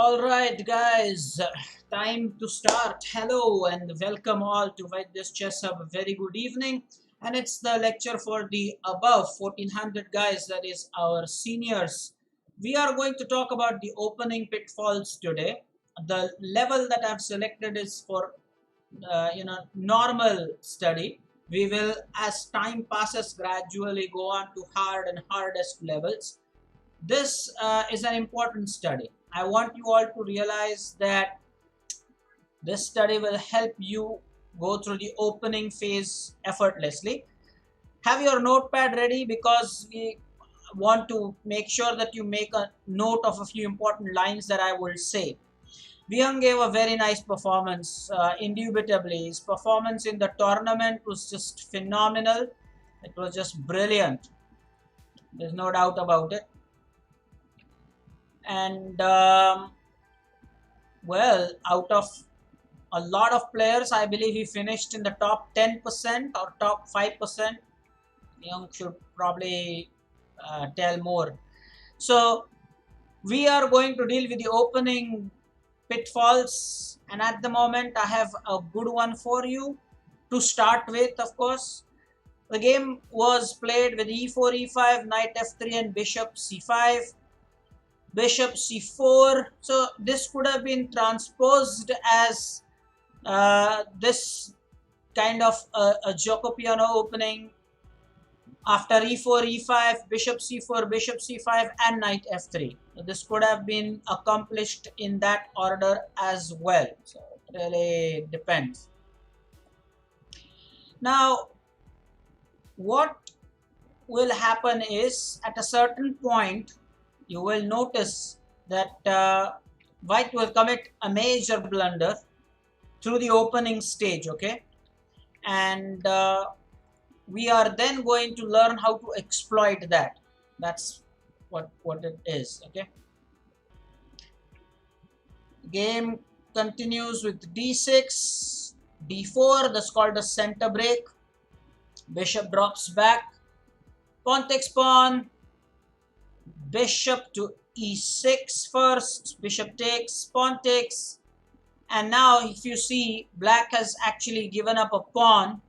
All right, guys, time to start. Hello and welcome all to White This Chess Hub. A very good evening, and it's the lecture for the above 1400 guys, that is our seniors. We are going to talk about the opening pitfalls today. The level that I've selected is for normal study. We will, as time passes, gradually go on to hard and hardest levels. This is an important study. I want you all to realize that this study will help you go through the opening phase effortlessly. Have your notepad ready, because we want to make sure that you make a note of a few important lines that I will say. Vyang gave a very nice performance, indubitably. His performance in the tournament was just phenomenal. It was just brilliant. There's no doubt about it. And well, out of a lot of players, I believe he finished in the top 10% or top 5%. Young should probably tell more. So we are going to deal with the opening pitfalls, and at the moment I have a good one for you to start with. Of course, the game was played with e4, e5, knight f3 and bishop c5. Bishop c4. So this could have been transposed as this kind of a gioco piano opening after e4, e5, bishop c4, bishop c5 and knight f3. So this could have been accomplished in that order as well. So it really depends. Now, what will happen is, at a certain point, you will notice that white will commit a major blunder through the opening stage, okay? And we are then going to learn how to exploit that. That's what it is, okay? Game continues with d6, d4. That's called a center break. Bishop drops back. Pawn takes pawn. Bishop to e6 first, bishop takes, pawn takes, and now if you see, black has actually given up a pawn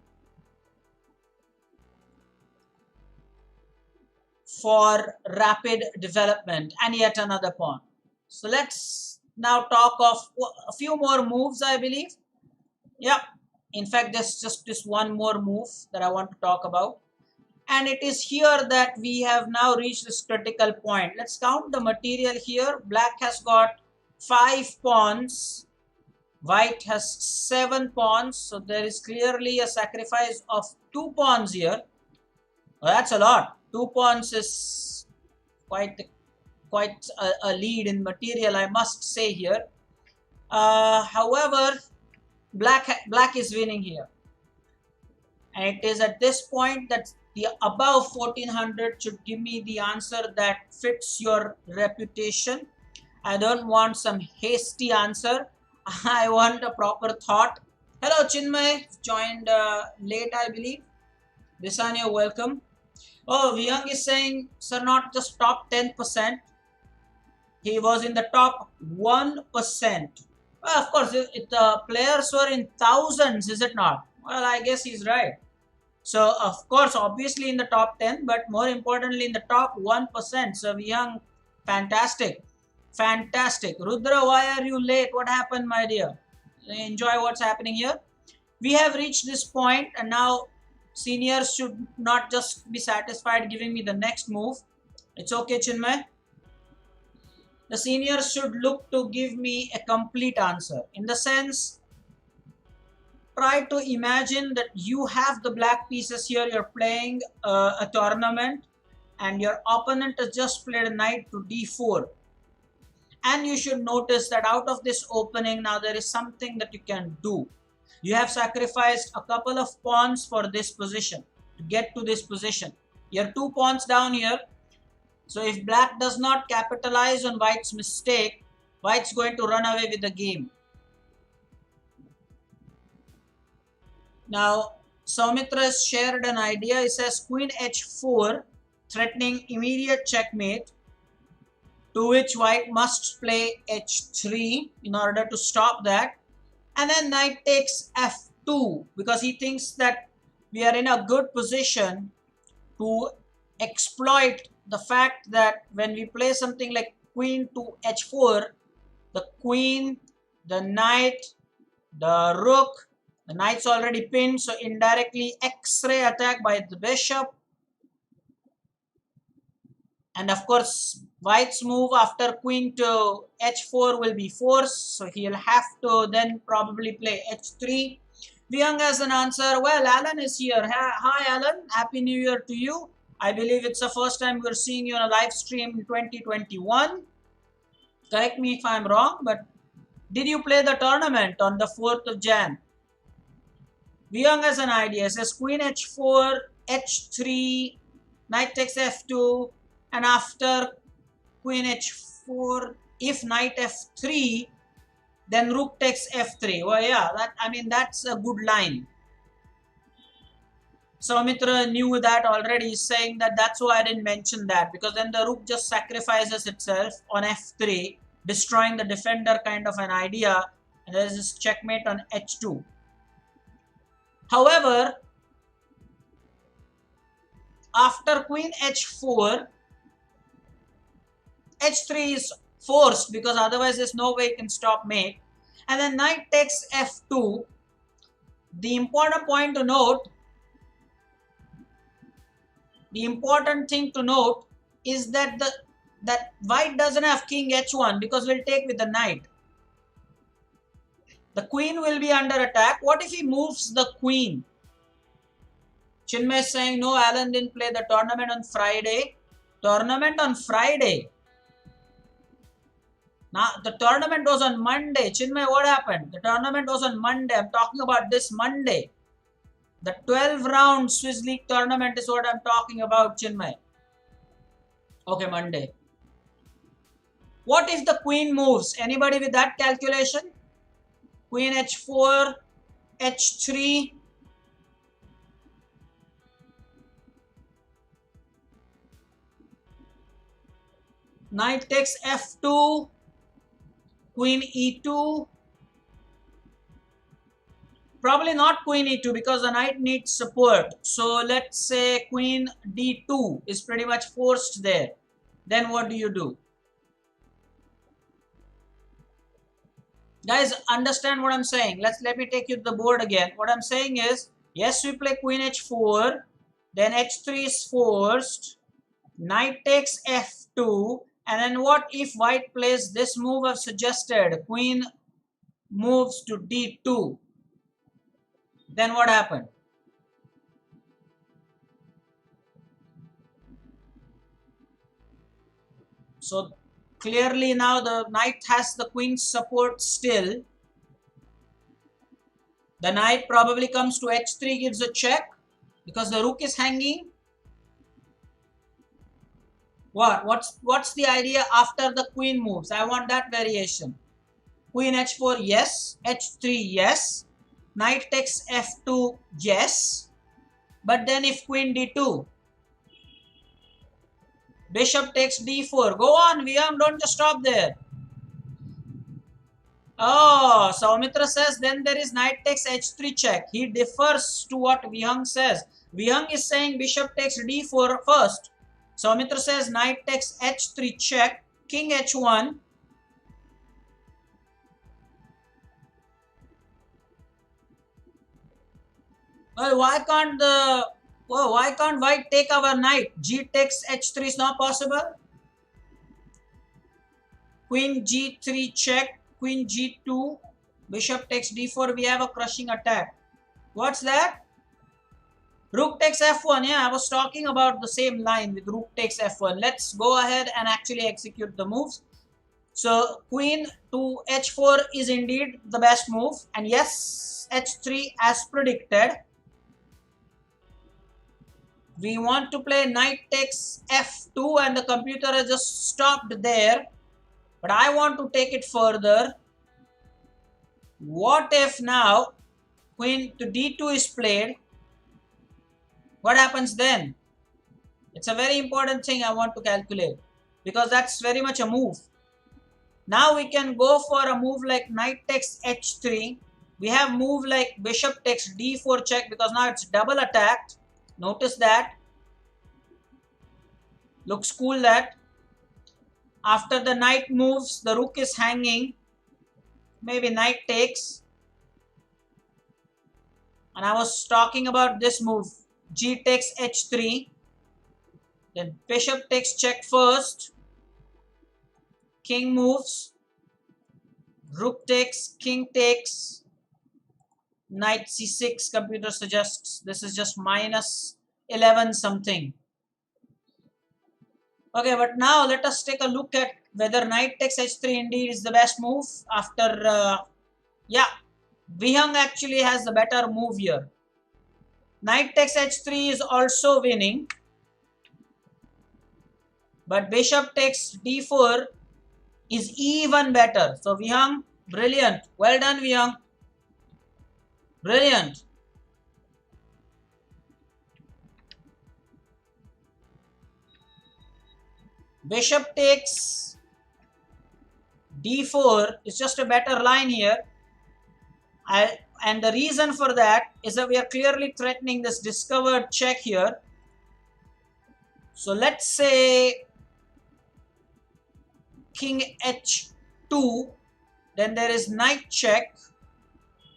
for rapid development, and yet another pawn. So let's now talk of a few more moves, I believe. Yeah, in fact, there's just this one more move that I want to talk about. And it is here that we have now reached this critical point. Let's count the material here. Black has got 5 pawns. White has 7 pawns. So there is clearly a sacrifice of 2 pawns here. Well, that's a lot. 2 pawns is quite a lead in material, I must say here. However, black is winning here. And it is at this point that the above 1400 should give me the answer that fits your reputation. I don't want some hasty answer. I want a proper thought. Hello, Chinmay. Joined late, I believe. Bisanya, welcome. Oh, Vyang is saying, sir, not just top 10%. He was in the top 1%. Well, of course, the players were in thousands, is it not? Well, I guess he's right. So, of course, obviously in the top 10, but more importantly in the top 1%. So, Vyang, fantastic. Fantastic. Rudra, why are you late? What happened, my dear? Enjoy what's happening here. We have reached this point, and now seniors should not just be satisfied giving me the next move. It's okay, Chinmay. The seniors should look to give me a complete answer. In the sense, try to imagine that you have the black pieces here. You're playing a tournament and your opponent has just played a knight to d4. And you should notice that out of this opening, now there is something that you can do. You have sacrificed a couple of pawns for this position, to get to this position. You're 2 pawns down here. So if black does not capitalize on white's mistake, white's going to run away with the game. Now, Saumitra has shared an idea. He says queen h4, threatening immediate checkmate to which white must play h3 in order to stop that. And then knight takes f2 because he thinks that we are in a good position to exploit the fact that when we play something like queen to h4, the queen, the knight, the rook, the knight's already pinned, so indirectly X-ray attack by the bishop. And of course, white's move after queen to h4 will be forced, so he'll have to then probably play h3. Vyang has an answer. Well, Alan is here. Hi, Alan. Happy New Year to you. I believe it's the first time we're seeing you on a live stream in 2021. Correct me if I'm wrong, but did you play the tournament on the 4th of Jan? Vyang has an idea. It says queen h4, h3, knight takes f2, and after queen h4, if knight f3, then rook takes f3. Well, yeah, that's a good line. Soumitra knew that already, saying that that's why I didn't mention that, because then the rook just sacrifices itself on f3, destroying the defender kind of an idea, and there is this checkmate on h2. However, after queen h4, h3 is forced because otherwise there's no way you can stop mate. And then knight takes f2. The important point to note, the important thing to note is that that white doesn't have king h1 because we'll take with the knight. The queen will be under attack. What if he moves the queen? Chinmay is saying, no, Alan didn't play the tournament on Friday. Tournament on Friday? Now, the tournament was on Monday. Chinmay, what happened? The tournament was on Monday. I'm talking about this Monday. The 12-round Swiss League tournament is what I'm talking about, Chinmay. Okay, Monday. What if the queen moves? Anybody with that calculation? Queen h4, h3. Knight takes f2. Queen e2. Probably not queen e2 because the knight needs support. So let's say queen d2 is pretty much forced there. Then what do you do? Guys, understand what I'm saying. Let me take you to the board again. What I'm saying is, yes, we play queen h4, then h3 is forced, knight takes f2, and then what if white plays this move I've suggested? Queen moves to d2. Then what happened? So clearly now the knight has the queen's support still. The knight probably comes to h3, gives a check because the rook is hanging. What's the idea after the queen moves? I want that variation. Queen h4, yes. h3, yes. Knight takes f2, yes. But then if queen d2, bishop takes d4. Go on, Vyang, don't just stop there. Oh, Soumitra says then there is knight takes h3 check. He differs to what Vyang says. Vyang is saying bishop takes d4 first. Soumitra says knight takes h3 check, king h1. Well, why can't white take our knight? G takes h3 is not possible. Queen g3 check, queen g2, bishop takes d4. We have a crushing attack. What's that? Rook takes f1. Yeah, I was talking about the same line with rook takes f1. Let's go ahead and actually execute the moves. So queen to h4 is indeed the best move. And yes, h3 as predicted. We want to play knight takes f2 and the computer has just stopped there. But I want to take it further. What if now queen to d2 is played? What happens then? It's a very important thing I want to calculate. because that's very much a move. Now we can go for a move like knight takes h3. We have move like bishop takes d4 check, because now it's double attacked. Notice that. Looks cool that. After the knight moves, the rook is hanging. Maybe knight takes. And I was talking about this move. G takes h3. Then bishop takes check first. King moves. Rook takes, king takes. Knight c6, computer suggests this is just minus 11 something. Okay, but now let us take a look at whether knight takes h3 indeed is the best move after, yeah, Vihang actually has the better move here. Knight takes h3 is also winning, but bishop takes d4 is even better. So Vihang, brilliant. Well done, Vihang. Brilliant. Bishop takes d4 is just a better line here. And the reason for that is that we are clearly threatening this discovered check here. So let's say king h2, then there is knight check.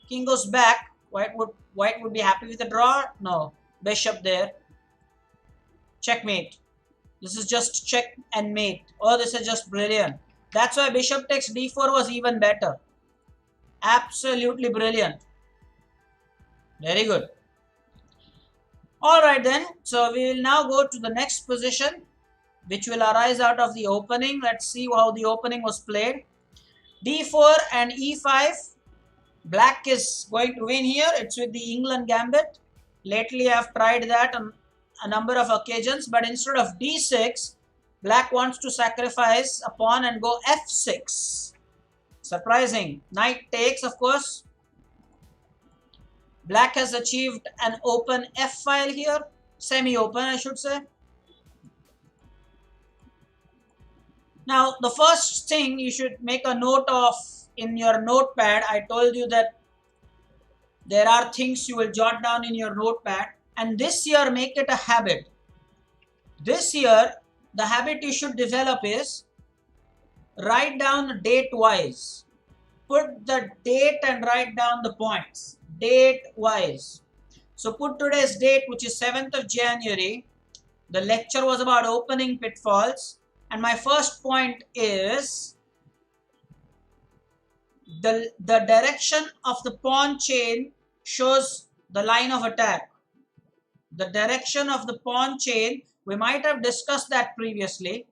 King goes back. White would be happy with the draw. No, bishop there. Checkmate. This is just check and mate. Oh, this is just brilliant. That's why bishop takes d4 was even better. Absolutely brilliant. Very good. Alright then. So we will now go to the next position, which will arise out of the opening. Let's see how the opening was played. d4 and e5. Black is going to win here. It's with the England gambit. Lately I have tried that on a number of occasions, but instead of d6, black wants to sacrifice a pawn and go f6. Surprising. Knight takes, of course. Black has achieved an open f file here. Semi-open, I should say. Now, the first thing you should make a note of in your notepad, I told you that there are things you will jot down in your notepad, and this year make it a habit. This year, the habit you should develop is write down date wise. Put the date and write down the points. Date wise. So put today's date, which is 7th of January. The lecture was about opening pitfalls. And my first point is the direction of the pawn chain shows the line of attack. The direction of the pawn chain, we might have discussed that previously,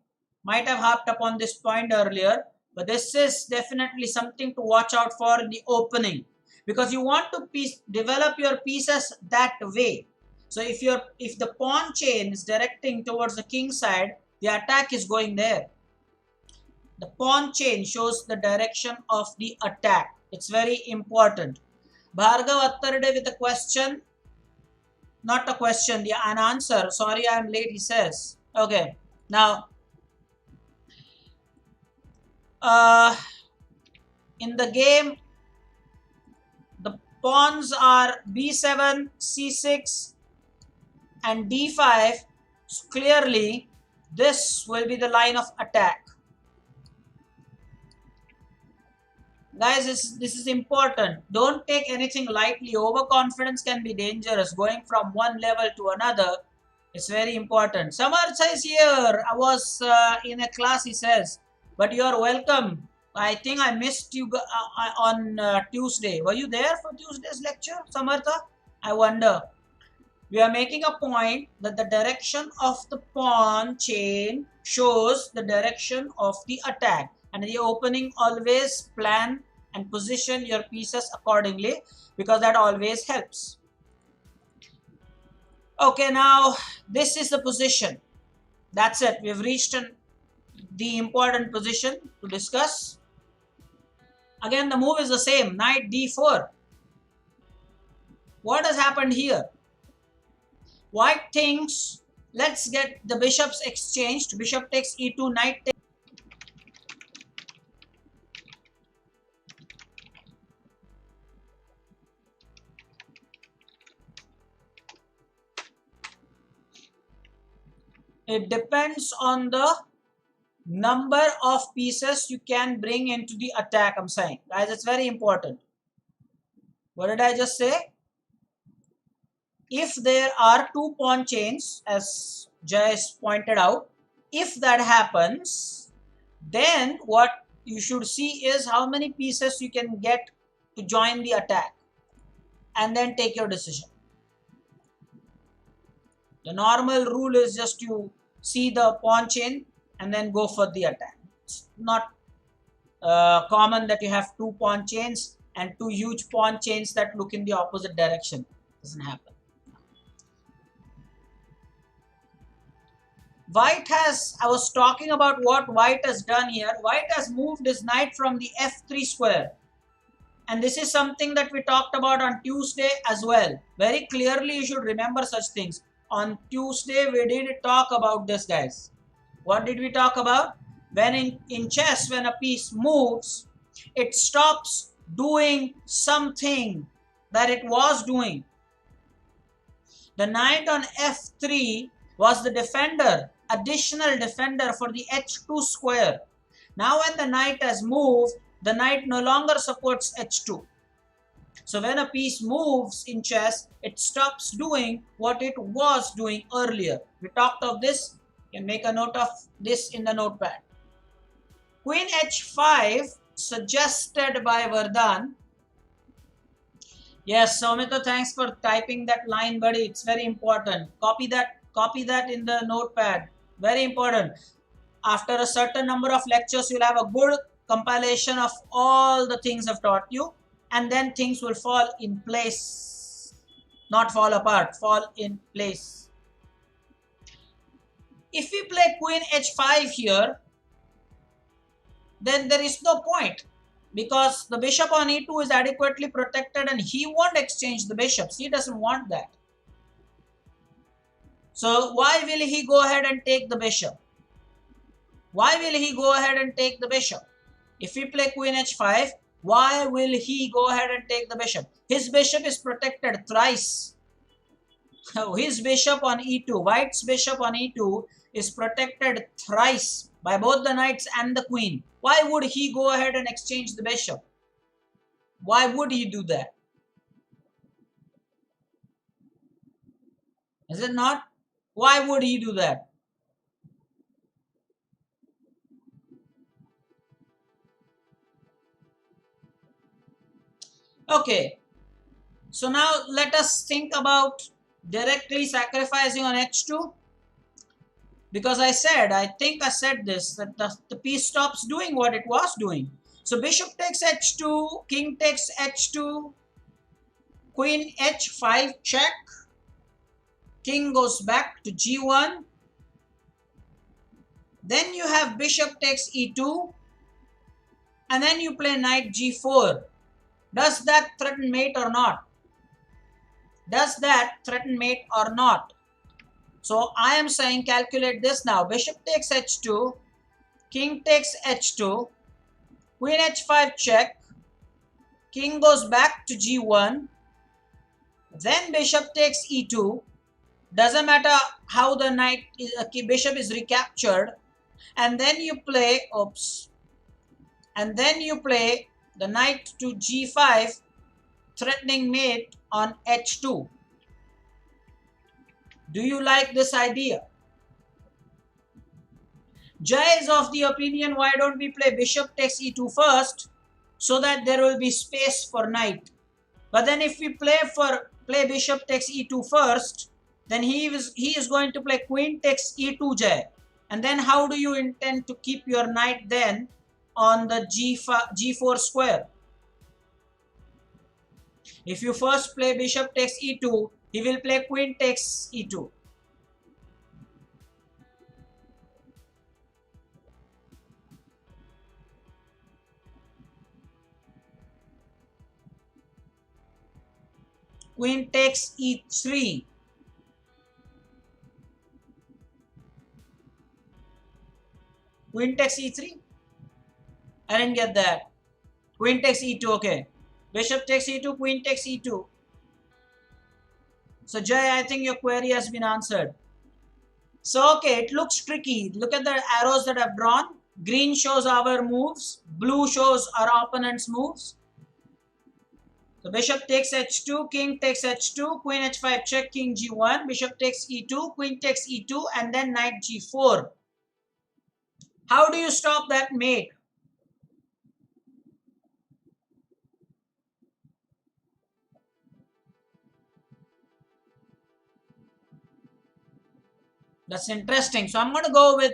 might have harped upon this point earlier, but this is definitely something to watch out for in the opening, because you want to develop your pieces that way. So if the pawn chain is directing towards the king side, the attack is going there. The pawn chain shows the direction of the attack. It's very important. Bhargav Attarde with a question. Not a question, an answer. Sorry, I am late, he says. Okay. Now, in the game, the pawns are b7, c6, and d5. So clearly, this will be the line of attack. Guys, this is important. Don't take anything lightly. Overconfidence can be dangerous. Going from one level to another, it's very important. Samar says here, I was in a class, he says, but you are welcome. I think I missed you on Tuesday. Were you there for Tuesday's lecture, Samartha? I wonder. We are making a point that the direction of the pawn chain shows the direction of the attack. And in the opening, always plan and position your pieces accordingly, because that always helps. Okay, now this is the position. That's it. We've reached the important position to discuss. Again, the move is the same. Knight d4. What has happened here? White thinks Let's get the bishops exchanged. Bishop takes e2, knight takes. It depends on the number of pieces you can bring into the attack. I'm saying, guys, it's very important. What did I just say? If there are two pawn chains, as Jais pointed out, if that happens, then what you should see is how many pieces you can get to join the attack, and then take your decision. The normal rule is just you see the pawn chain and then go for the attack. It's not common that you have two pawn chains and two huge pawn chains that look in the opposite direction. It doesn't happen. White has, I was talking about what white has done here. White has moved his knight from the f3 square. And this is something that we talked about on Tuesday as well. Very clearly, you should remember such things. On Tuesday, we did talk about this, guys. What did we talk about? When in chess, when a piece moves, it stops doing something that it was doing. The knight on f3 was the defender, additional defender for the h2 square. Now when the knight has moved, the knight no longer supports h2. So when a piece moves in chess, it stops doing what it was doing earlier. We talked of this. You can make a note of this in the notepad. Queen h5 suggested by Vardhan. Yes, Soumitra, thanks for typing that line, buddy. It's very important. Copy that in the notepad. Very important. After a certain number of lectures, you'll have a good compilation of all the things I've taught you, and then things will fall in place. Not fall apart, fall in place. If we play Queen h5 here, then there is no point, because the bishop on e2 is adequately protected and he won't exchange the bishops. He doesn't want that. So why will he go ahead and take the bishop? Why will he go ahead and take the bishop? If we play Queen h5, why will he go ahead and take the bishop? His bishop is protected thrice. His bishop on e2, white's bishop on e2 is protected thrice by both the knights and the queen. Why would he go ahead and exchange the bishop? Why would he do that? Is it not? Why would he do that? Okay, so now let us think about directly sacrificing on h2, because I think I said this, that the piece stops doing what it was doing. So bishop takes h2, king takes h2, queen h5 check, king goes back to g1, then you have bishop takes e2, and then you play knight g4. Does that threaten mate or not? Does that threaten mate or not? So I am saying calculate this now. Bishop takes h2, king takes h2, queen h5 check, king goes back to g1, then bishop takes e2. Doesn't matter how the knight is, bishop is recaptured, and then you play the knight to g5, threatening mate on h2. Do you like this idea? Jay is of the opinion, why don't we play bishop takes e2 first, so that there will be space for knight. But then if we play bishop takes e2 first, then he is going to play queen takes e2, Jay. And then how do you intend to keep your knight then on the g4 square? If you first play bishop takes e2, he will play queen takes e2. Queen takes e3. Queen takes e3. I didn't get that. Queen takes e2. Okay. Bishop takes e2. Queen takes e2. So Jay, I think your query has been answered. So okay, it looks tricky. Look at the arrows that I've drawn. Green shows our moves. Blue shows our opponent's moves. So bishop takes h2, king takes h2, queen h5 check, king g1, bishop takes e2, queen takes e2, and then knight g4. How do you stop that mate? That's interesting. So I'm going to go with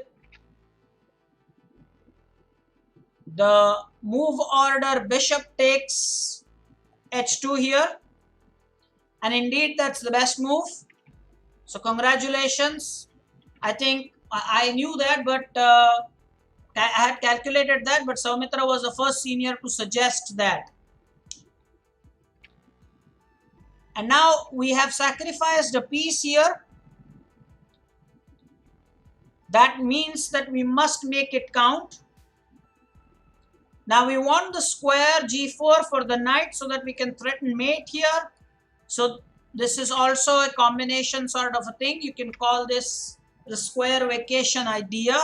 the move order bishop takes h2 here. And indeed, that's the best move. So congratulations. I think I knew that, but I had calculated that, but Soumitra was the first senior to suggest that. And now we have sacrificed a piece here. That means that we must make it count. Now we want the square g4 for the knight so that we can threaten mate here. So this is also a combination sort of a thing. You can call this the square vacation idea.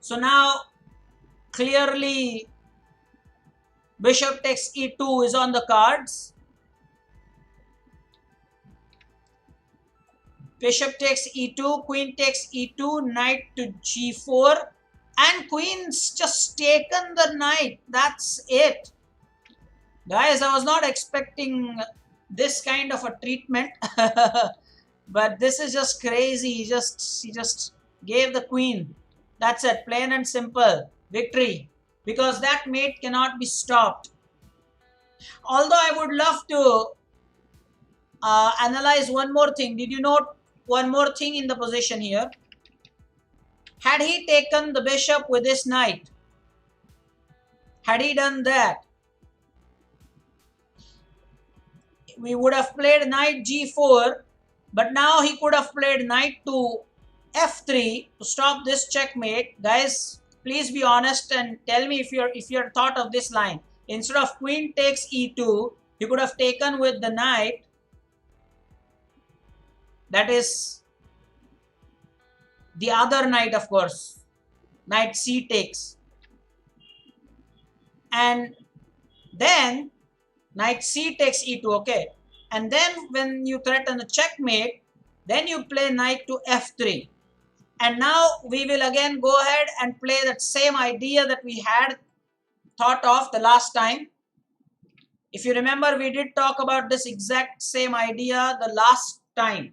So now clearly bishop takes e2 is on the cards. Bishop takes e2, queen takes e2, knight to g4, and queen's just taken the knight. That's it. Guys, I was not expecting this kind of a treatment, but this is just crazy. He just gave the queen. That's it, plain and simple. Victory. Because that mate cannot be stopped. Although I would love to analyze one more thing. Did you note one more thing in the position here? Had he taken the bishop with his knight, had he done that, we would have played knight g4, but now he could have played knight to f3 to stop this checkmate. Guys, please be honest and tell me if you're thought of this line. Instead of queen takes e2, he could have taken with the knight. That is the other knight, of course. Knight c takes. And then knight c takes e2, okay. And then when you threaten a checkmate, then you play knight to f3. And now we will again go ahead and play that same idea that we had thought of the last time. If you remember, we did talk about this exact same idea the last time.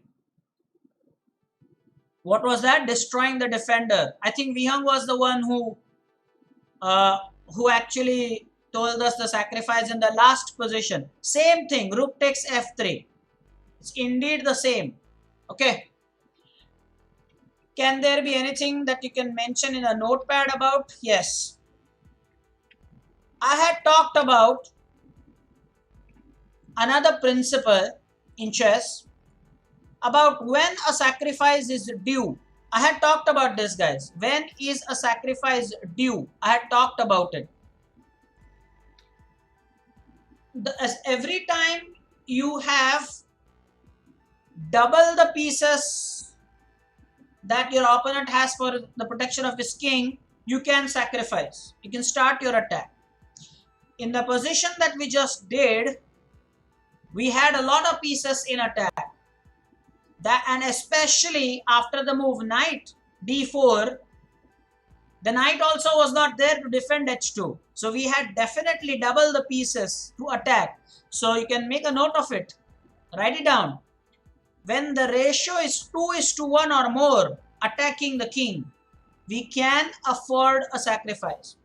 What was that? Destroying the defender. I think Vihang was the one who actually told us the sacrifice in the last position. Same thing. Rook takes f3. It's indeed the same. Okay. Can there be anything that you can mention in a notepad about? Yes. I had talked about another principle in chess about when a sacrifice is due. I had talked about this, guys. When is a sacrifice due? I had talked about it. As every time you have double the pieces that your opponent has for the protection of his king, you can sacrifice. You can start your attack. In the position that we just did, we had a lot of pieces in attack. And especially after the move knight d4, the knight also was not there to defend h2. So we had definitely double the pieces to attack. So you can make a note of it. Write it down. When the ratio is 2:1 or more attacking the king, we can afford a sacrifice.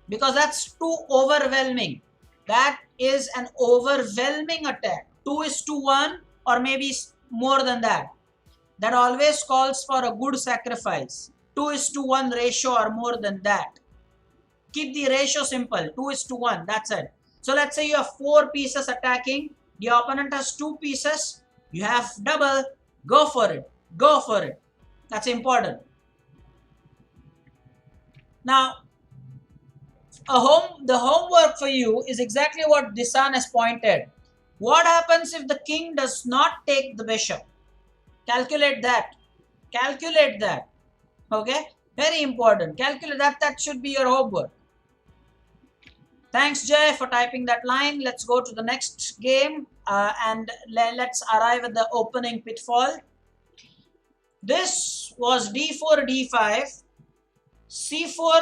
Because that's too overwhelming. That is an overwhelming attack. 2:1 or maybe more than that. That always calls for a good sacrifice. 2:1 ratio or more than that. Keep the ratio simple. 2:1. That's it. So let's say you have 4 pieces attacking. The opponent has 2 pieces. You have double. Go for it. Go for it. That's important. Now, the homework for you is exactly what Disan has pointed. What happens if the king does not take the bishop? Calculate that. Calculate that. Okay? Very important. Calculate that. That should be your homework. Thanks, Jay, for typing that line. Let's go to the next game and let's arrive at the opening pitfall. This was d4, d5, c4,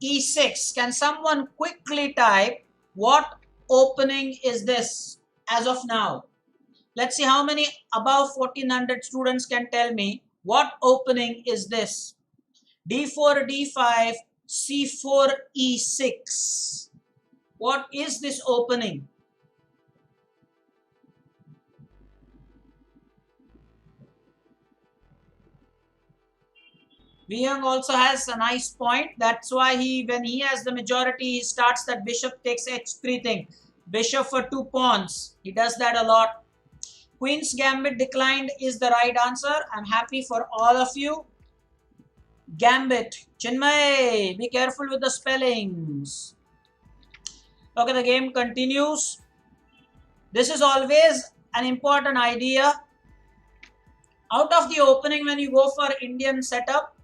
e6. Can someone quickly type what opening is this as of now? Let's see how many above 1400 students can tell me what opening is this. d4, d5, c4, e6. What is this opening? Vyang also has a nice point. That's why when he has the majority, he starts that bishop takes h3 thing. Bishop for 2 pawns. He does that a lot. Queen's gambit declined is the right answer. I'm happy for all of you. Gambit. Chinmay, be careful with the spellings. Okay, the game continues. This is always an important idea. Out of the opening, when you go for Indian setup,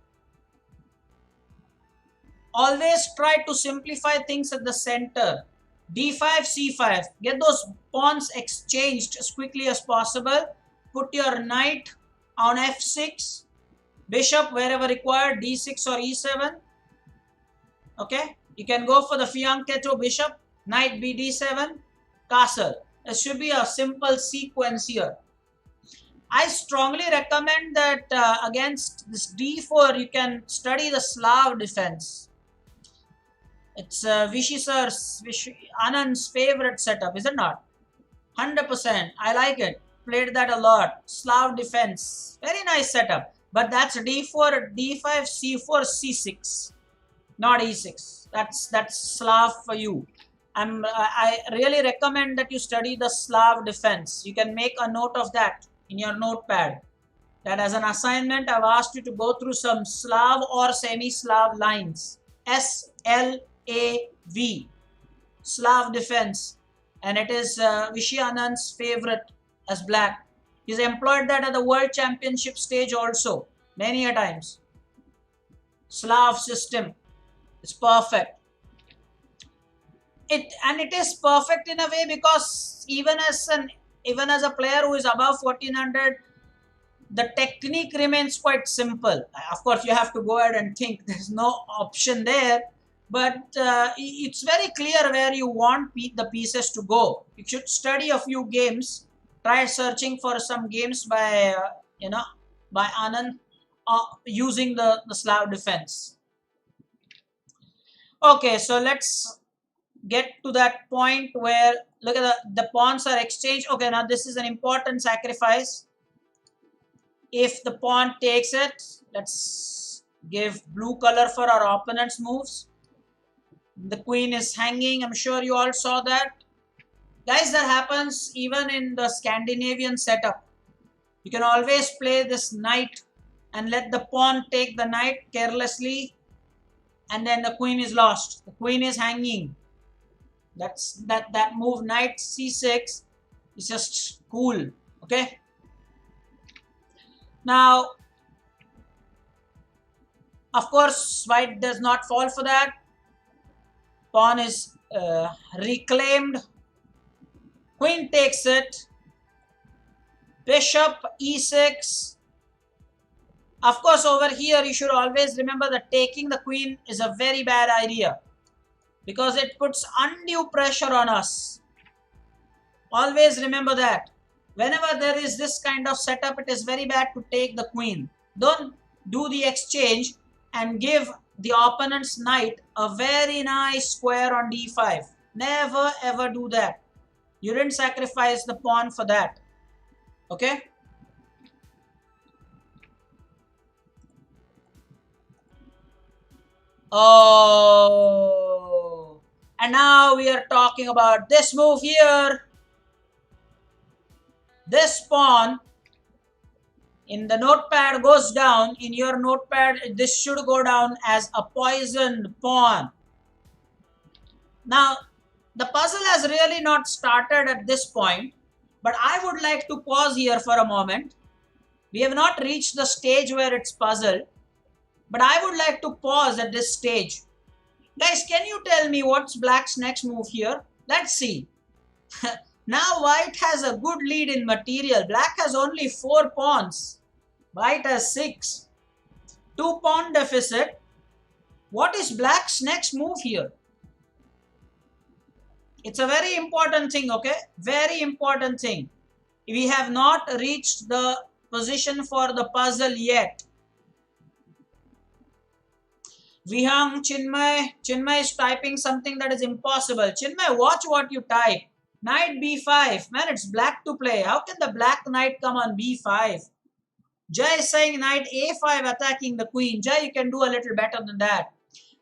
always try to simplify things at the center. d5, c5. Get those pawns exchanged as quickly as possible. Put your knight on f6. Bishop wherever required, d6 or e7. Okay. You can go for the fianchetto bishop. Knight b d7. Castle. It should be a simple sequence here. I strongly recommend that against this d4, you can study the Slav defense. It's Anand's favorite setup, is it not? 100%. I like it. Played that a lot. Slav defense. Very nice setup. But that's d4, d5, c4, c6. Not e6. That's Slav for you. I really recommend that you study the Slav defense. You can make a note of that in your notepad. That as an assignment, I've asked you to go through some Slav or semi-Slav lines. SLAV. Slav defense. And it is Vishy Anand's favorite as black. He's employed that at the World Championship stage also. Many a times. Slav system. It's perfect. It is perfect in a way because even as a player who is above 1400, the technique remains quite simple. Of course, you have to go ahead and think. There's no option there, but it's very clear where you want the pieces to go. You should study a few games. Try searching for some games by by Anand using the Slav defense. Okay, so let's get to that point where look at the pawns are exchanged. Okay, now this is an important sacrifice. If the pawn takes it, let's give blue color for our opponent's moves. The queen is hanging. I'm sure you all saw that. Guys, that happens even in the Scandinavian setup. You can always play this knight and let the pawn take the knight carelessly, and then the queen is lost. The queen is hanging. That move knight c6 is just cool. Okay. Now, of course, white does not fall for that. Pawn is reclaimed. Queen takes it. Bishop e6. Of course, over here you should always remember that taking the queen is a very bad idea, because it puts undue pressure on us. Always remember that. Whenever there is this kind of setup, it is very bad to take the queen. Don't do the exchange and give the opponent's knight a very nice square on d5. Never ever do that. You didn't sacrifice the pawn for that. Okay? Oh, and now we are talking about this move here. This pawn In the notepad goes down, in your notepad, this should go down as a poisoned pawn. Now, the puzzle has really not started at this point, but I would like to pause here for a moment. We have not reached the stage where it's puzzled, but I would like to pause at this stage. Guys, can you tell me what's black's next move here? Let's see. Now white has a good lead in material. Black has only 4 pawns. White has 6. 2 pawn deficit. What is black's next move here? It's a very important thing, okay? Very important thing. We have not reached the position for the puzzle yet. Vihang, Chinmay is typing something that is impossible. Chinmay, watch what you type. Knight b5. Man, it's black to play. How can the black knight come on b5? Jay is saying knight a5 attacking the queen. Jay, you can do a little better than that.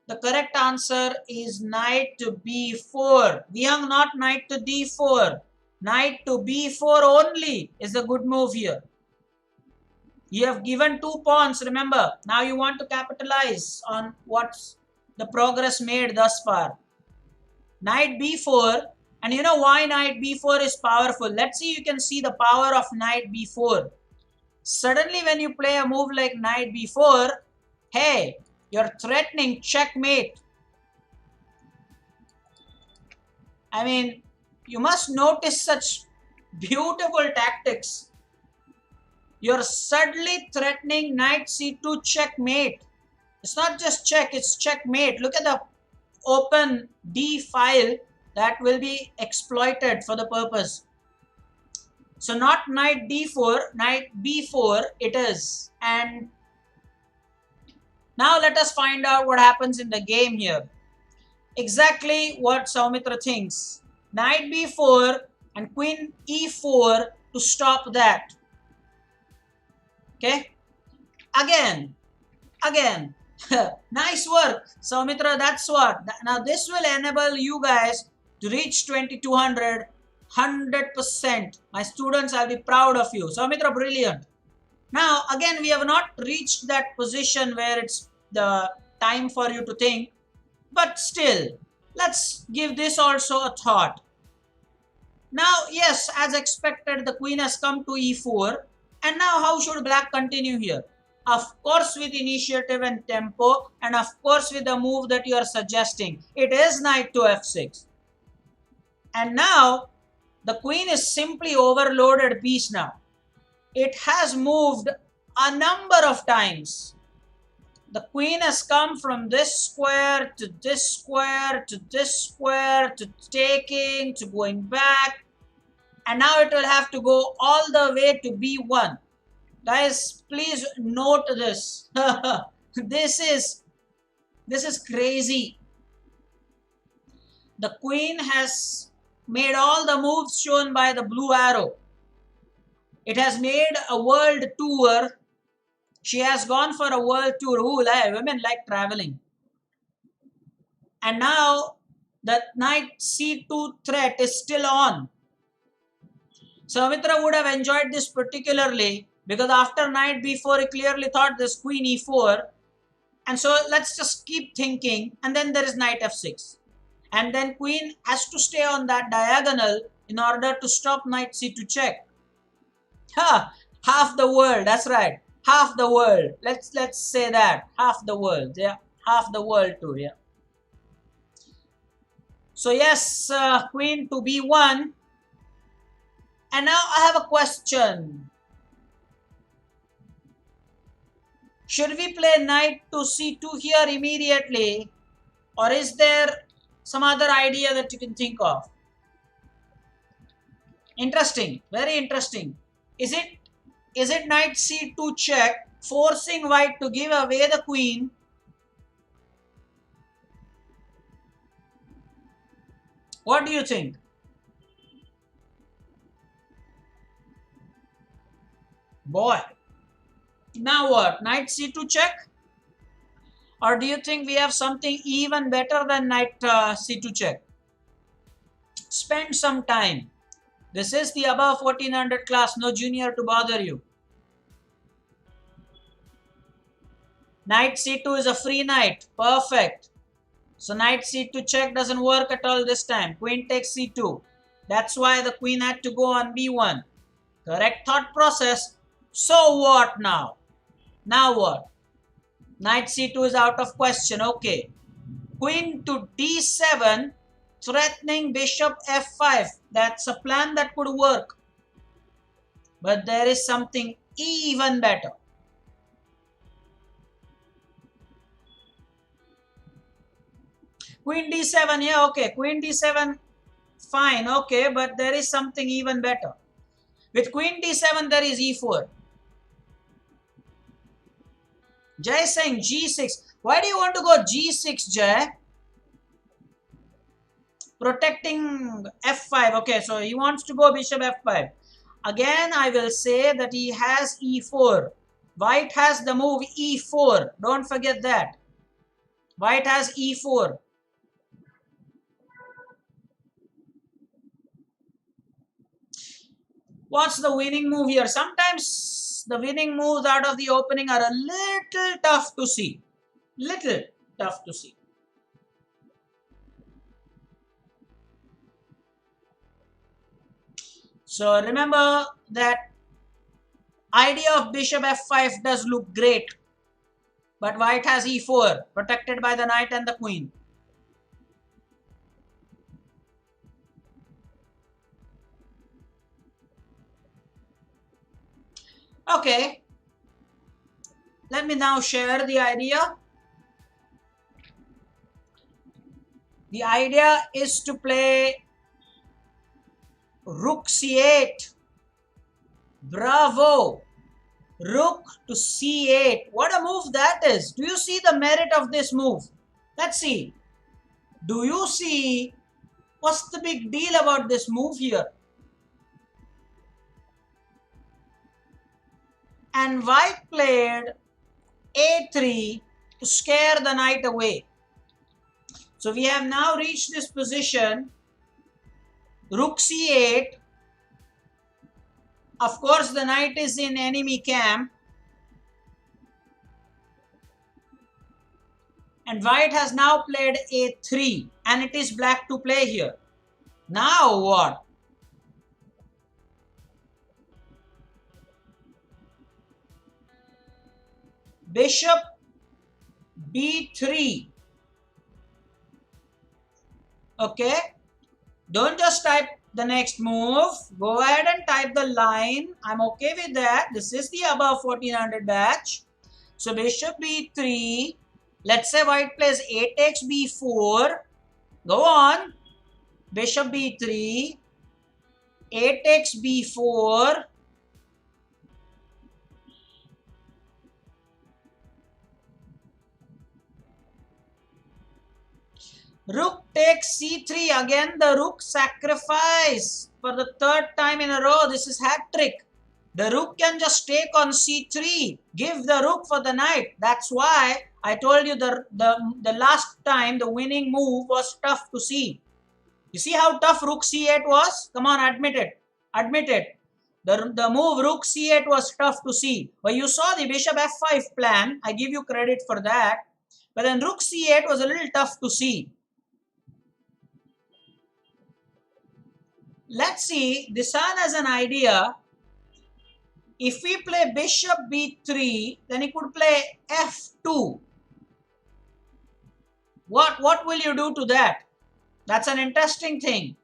The correct answer is knight to b4. Vihang, not knight to d4. Knight to b4 only is a good move here. You have given 2 pawns, remember. Now you want to capitalize on what's the progress made thus far. Knight b4. And you know why knight b4 is powerful? Let's see, you can see the power of knight b4. Suddenly when you play a move like knight b4, hey, you're threatening checkmate. I mean, you must notice such beautiful tactics. You're suddenly threatening knight c2 checkmate. It's not just check, it's checkmate. Look at the open d file that will be exploited for the purpose. So not knight d4, knight b4 it is. And now let us find out what happens in the game here. Exactly what Soumitra thinks. Knight b4 and queen e4 to stop that. Okay, again, nice work, Soumitra. That's what. Now this will enable you guys to reach 2200, 100%. My students, I'll be proud of you. Soumitra, brilliant. Now again, we have not reached that position where it's the time for you to think, but still, let's give this also a thought. Now, yes, as expected, the queen has come to e4. And now how should black continue here? Of course with initiative and tempo, and of course with the move that you are suggesting. It is knight to f6. And now the queen is simply overloaded piece now. It has moved a number of times. The queen has come from this square to this square to this square to taking to going back. And now it will have to go all the way to b1. Guys, please note this. This is crazy. The queen has made all the moves shown by the blue arrow. It has made a world tour. She has gone for a world tour. Ooh, women like traveling. And now the knight c2 threat is still on. Soumitra would have enjoyed this particularly because after knight b4, he clearly thought this queen e4. And so let's just keep thinking. And then there is knight f6. And then queen has to stay on that diagonal in order to stop knight c2 check. Half the world. That's right. Half the world. Let's say that. Half the world. Yeah. Half the world too. Yeah. So yes, queen to b1. And now I have a question. Should we play knight to c2 here immediately, or is there some other idea that you can think of? Interesting, very interesting. Is it knight c2 check, forcing white to give away the queen? What do you think? Boy, now what? Knight c2 check? Or do you think we have something even better than knight c2 check? Spend some time. This is the above 1400 class, no junior to bother you. Knight c2 is a free knight. Perfect. So knight c2 check doesn't work at all this time. Queen takes c2. That's why the queen had to go on b1. Correct thought process. So what now? Now what? Knight c2 is out of question. Okay. Queen to d7, threatening bishop f5. That's a plan that could work. But there is something even better. Queen d7, yeah, okay. Queen d7, fine, okay. But there is something even better. With queen d7, there is e4. Jay is saying g6. Why do you want to go g6, Jay? Protecting f5. Okay, so he wants to go bishop f5. Again, I will say that he has e4. White has the move e4. Don't forget that. White has e4. What's the winning move here? Sometimes the winning moves out of the opening are a little tough to see. Little tough to see. So remember that idea of bishop f5 does look great. But white has e4, protected by the knight and the queen. Okay. Let me now share the idea. The idea is to play rook c8. Bravo. Rook to c8. What a move that is. Do you see the merit of this move? Let's see. Do you see what's the big deal about this move here? And white played a3 to scare the knight away. So we have now reached this position. Rook c8. Of course, the knight is in enemy camp. And white has now played a3. And it is black to play here. Now what? Bishop b3. Okay. Don't just type the next move. Go ahead and type the line. I'm okay with that. This is the above 1400 batch. So bishop b3. Let's say white plays a takes b4. Go on. Bishop b3. A takes b4. Rook takes c3. Again, the rook sacrifice for the third time in a row. This is hat trick. The rook can just take on c3. Give the rook for the knight. That's why I told you the last time the winning move was tough to see. You see how tough rook c8 was? Come on, admit it. Admit it. The move rook c8 was tough to see. But you saw the bishop f5 plan. I give you credit for that. But then rook c8 was a little tough to see. Let's see, Disan has an idea. If we play bishop b3, then he could play f2. What will you do to that? That's an interesting thing.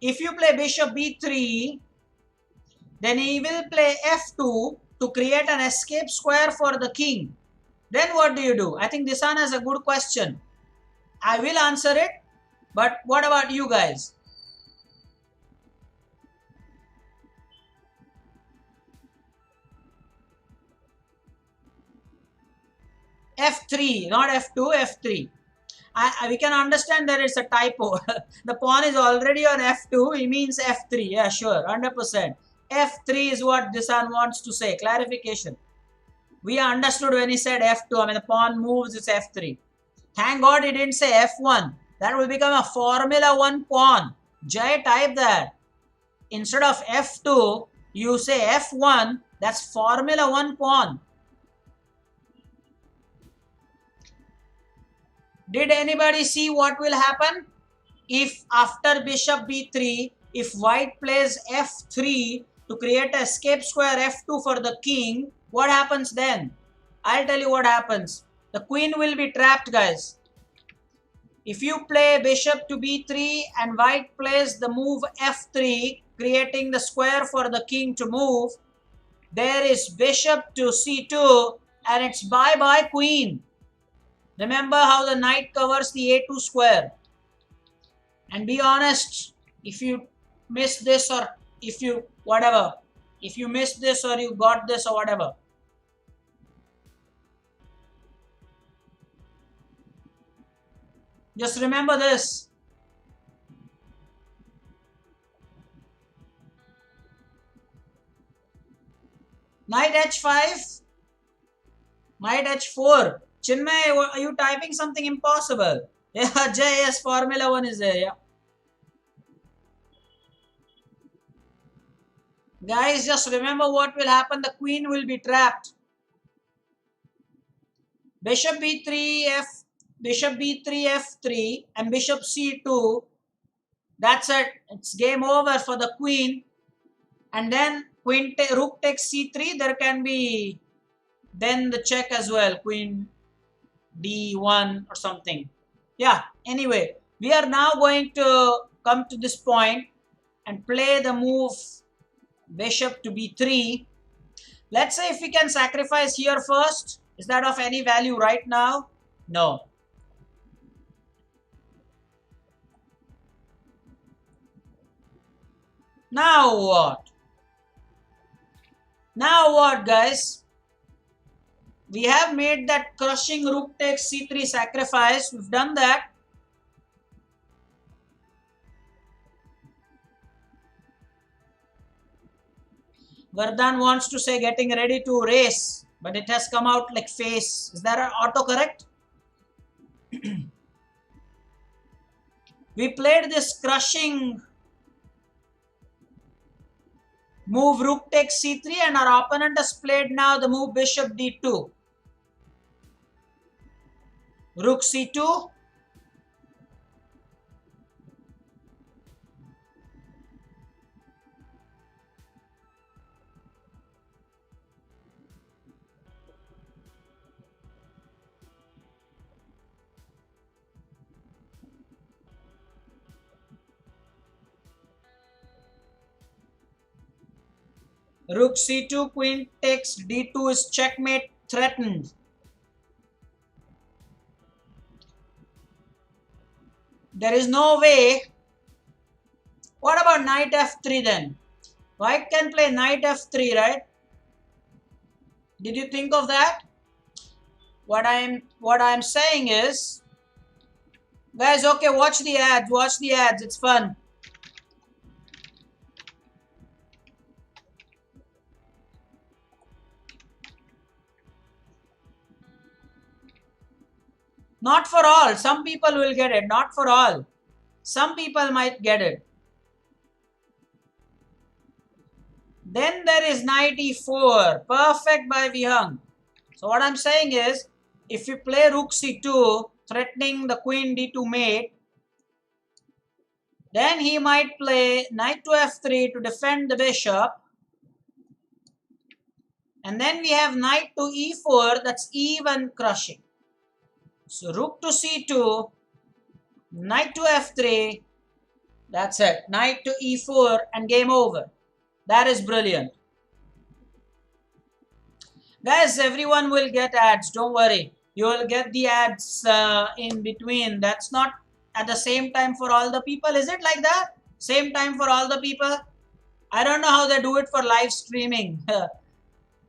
If you play bishop b3, then he will play f2 to create an escape square for the king. Then what do you do? I think Disan has a good question. I will answer it. But what about you guys? F3, not F2, F3. We can understand that it's a typo. The pawn is already on F2. He means F3. Yeah, sure, 100%. F3 is what Disan wants to say. Clarification. We understood when he said F2. I mean, the pawn moves, it's F3. Thank God he didn't say F1. That will become a Formula 1 pawn. Jay, type that. Instead of F2, you say F1 That's Formula 1 pawn. Did anybody see what will happen? If after bishop b3, if white plays f3 to create a escape square f2 for the king, what happens then? I'll tell you what happens. The queen will be trapped, guys. If you play bishop to b3 and white plays the move f3, creating the square for the king to move, there is bishop to c2 and it's bye-bye queen. Remember how the knight covers the a2 square. And be honest, if you miss this or if you whatever, if you miss this or you got this or whatever, just remember this. Knight h5, knight h4. Chinmay, are you typing something impossible? Yeah, Jay, yes, Formula 1 is there, yeah. Guys, just remember what will happen. The queen will be trapped. Bishop b3, bishop b3, f3, and bishop c2. That's it. It's game over for the queen. And then rook takes c3. There can be then the check as well. Queen d1 or something. Yeah, anyway, we are now going to come to this point and play the move bishop to b3. Let's say if we can sacrifice here first. Is that of any value right now? No. Now what? Now what, guys? We have made that crushing rook takes c3 sacrifice. We've done that. Vardhan wants to say getting ready to race, but it has come out like face. Is that an autocorrect? We played this crushing move rook takes c3 and our opponent has played now the move bishop d2. Rook c2. Rook c2, queen takes d2 is checkmate threatened. There is no way. What about knight f3 then? White can play knight f3, right? Did you think of that? What I'm saying is, guys, okay, watch the ads, it's fun. Not for all. Some people will get it. Not for all. Some people might get it. Then there is knight e4. Perfect by Vihang. So what I'm saying is, if you play rook c2, threatening the queen d2 mate, then he might play knight to f3 to defend the bishop. And then we have knight to e4. That's even crushing. So rook to c2, knight to f3, that's it. Knight to e4 and game over. That is brilliant. Guys, everyone will get ads, don't worry. You will get the ads in between. That's not at the same time for all the people. Is it like that? Same time for all the people? I don't know how they do it for live streaming.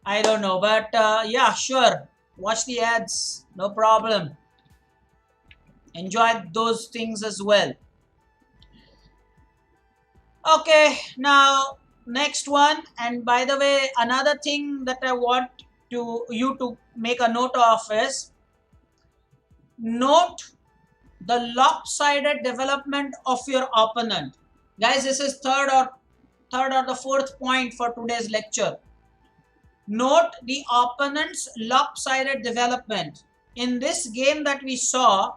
I don't know, but yeah, sure. Watch the ads, no problem. Enjoy those things as well. Okay, now next one. And by the way, another thing that I want you to make a note of is, note the lopsided development of your opponent. Guys, this is third or the fourth point for today's lecture. Note the opponent's lopsided development. In this game that we saw,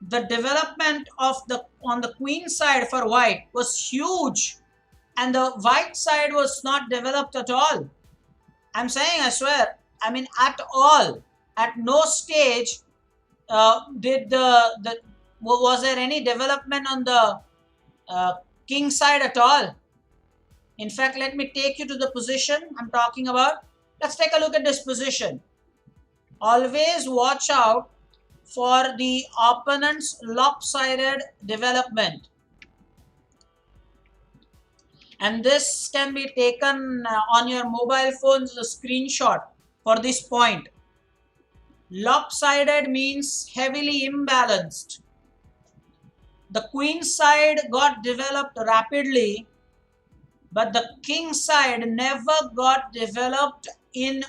the development of the on the queen side for white was huge, and the white side was not developed at all. I'm saying, I swear, I mean at all. At no stage did was there any development on the king side at all. In fact, let me take you to the position I'm talking about. Let's take a look at this position. Always watch out for the opponent's lopsided development. And this can be taken on your mobile phones as a screenshot for this point. Lopsided means heavily imbalanced. The queen side got developed rapidly, but the king side never got developed in,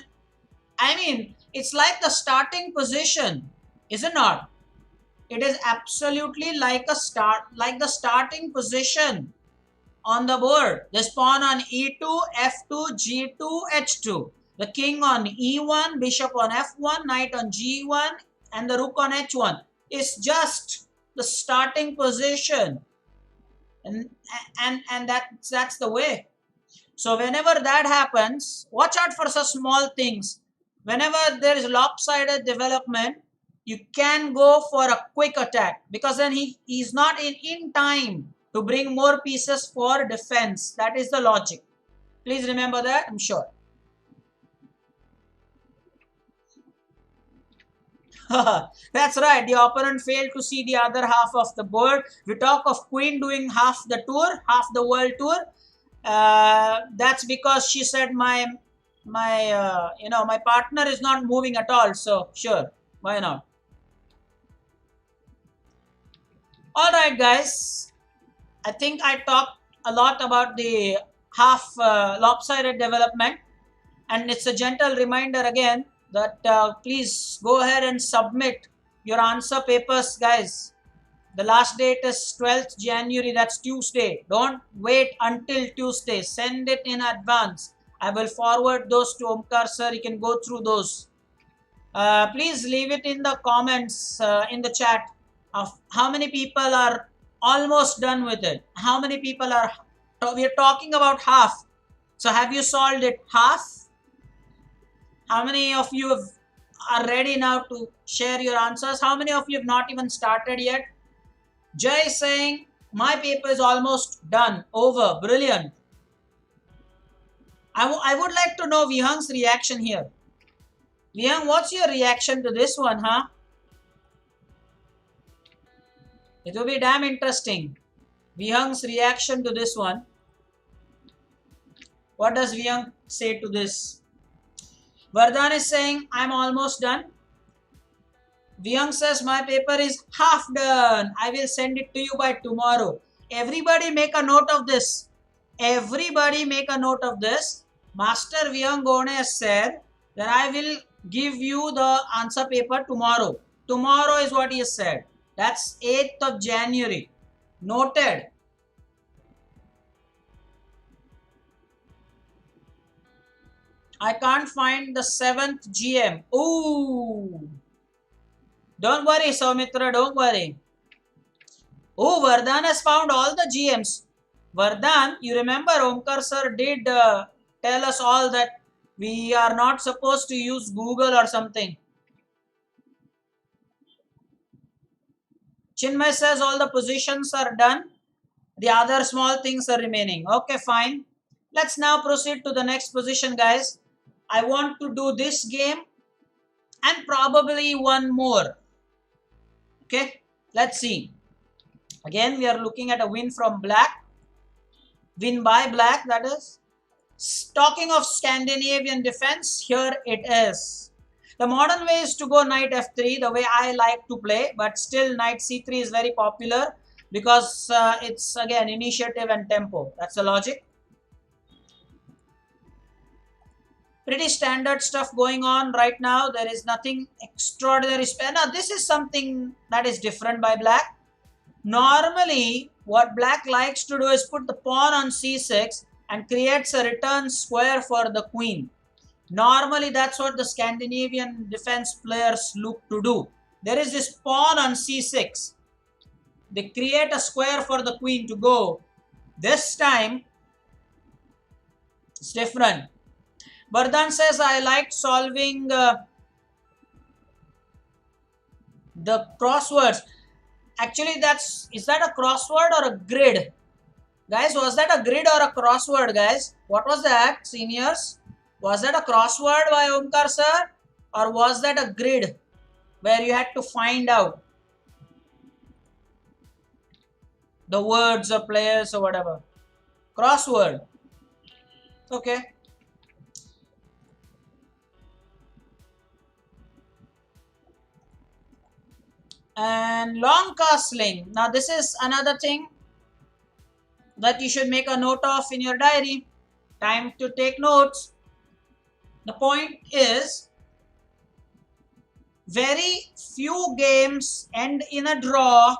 I mean, it's like the starting position, is it not? It is absolutely like the starting position on the board. The pawn on e2, f2, g2, h2. The king on e1, bishop on f1, knight on g1, and the rook on h1 is just the starting position. And that's the way. So whenever that happens, watch out for such small things. Whenever there is lopsided development, you can go for a quick attack, because then he's not in time to bring more pieces for defense. That is the logic. Please remember that, I'm sure. That's right. The opponent failed to see the other half of the board. We talk of queen doing half the tour, half the world tour. That's because she said my partner is not moving at all. So sure, why not? All right, guys. I think I talked a lot about the half lopsided development, and it's a gentle reminder again that please go ahead and submit your answer papers, guys. The last date is 12th January, that's Tuesday. Don't wait until Tuesday. Send it in advance. I will forward those to Omkar sir. You can go through those. Please leave it in the comments in the chat of how many people are almost done with it. How many people are, we are talking about half. So have you solved it half? How many of you are ready now to share your answers? How many of you have not even started yet? Jay is saying, my paper is almost done, over, brilliant. I would like to know Vihang's reaction here. Vihang, what's your reaction to this one, huh? It will be damn interesting. Vihang's reaction to this one. What does Vihang say to this? Vardhan is saying, I'm almost done. Vihang says, my paper is half done. I will send it to you by tomorrow. Everybody make a note of this. Everybody make a note of this. Master Vihang Gone has said that I will give you the answer paper tomorrow. Tomorrow is what he has said. That's 8th of January. Noted. I can't find the 7th GM. Ooh. Don't worry, Saumitra, don't worry. Oh, Vardhan has found all the GMs. Vardhan, you remember Omkar sir did tell us all that we are not supposed to use Google or something. Chinmay says all the positions are done. The other small things are remaining. Okay, fine. Let's now proceed to the next position, guys. I want to do this game and probably one more. Okay, let's see. Again, we are looking at a win from black. Win by black, that is. Talking of Scandinavian defense, here it is. The modern way is to go knight f3, the way I like to play, but still knight c3 is very popular because it's again initiative and tempo. That's the logic. Pretty standard stuff going on right now. There is nothing extraordinary. Now, this is something that is different by black. Normally, what black likes to do is put the pawn on c6 and creates a return square for the queen. Normally, that's what the Scandinavian defense players look to do. There is this pawn on c6. They create a square for the queen to go. This time, it's different. Vardhan says, I like solving the crosswords. Actually, is that a crossword or a grid? Guys, was that a grid or a crossword, guys? What was that, seniors? Was that a crossword by Omkar sir? Or was that a grid where you had to find out the words or players or whatever? Crossword. Okay. And long castling. Now this is another thing that you should make a note of in your diary. Time to take notes. The point is, very few games end in a draw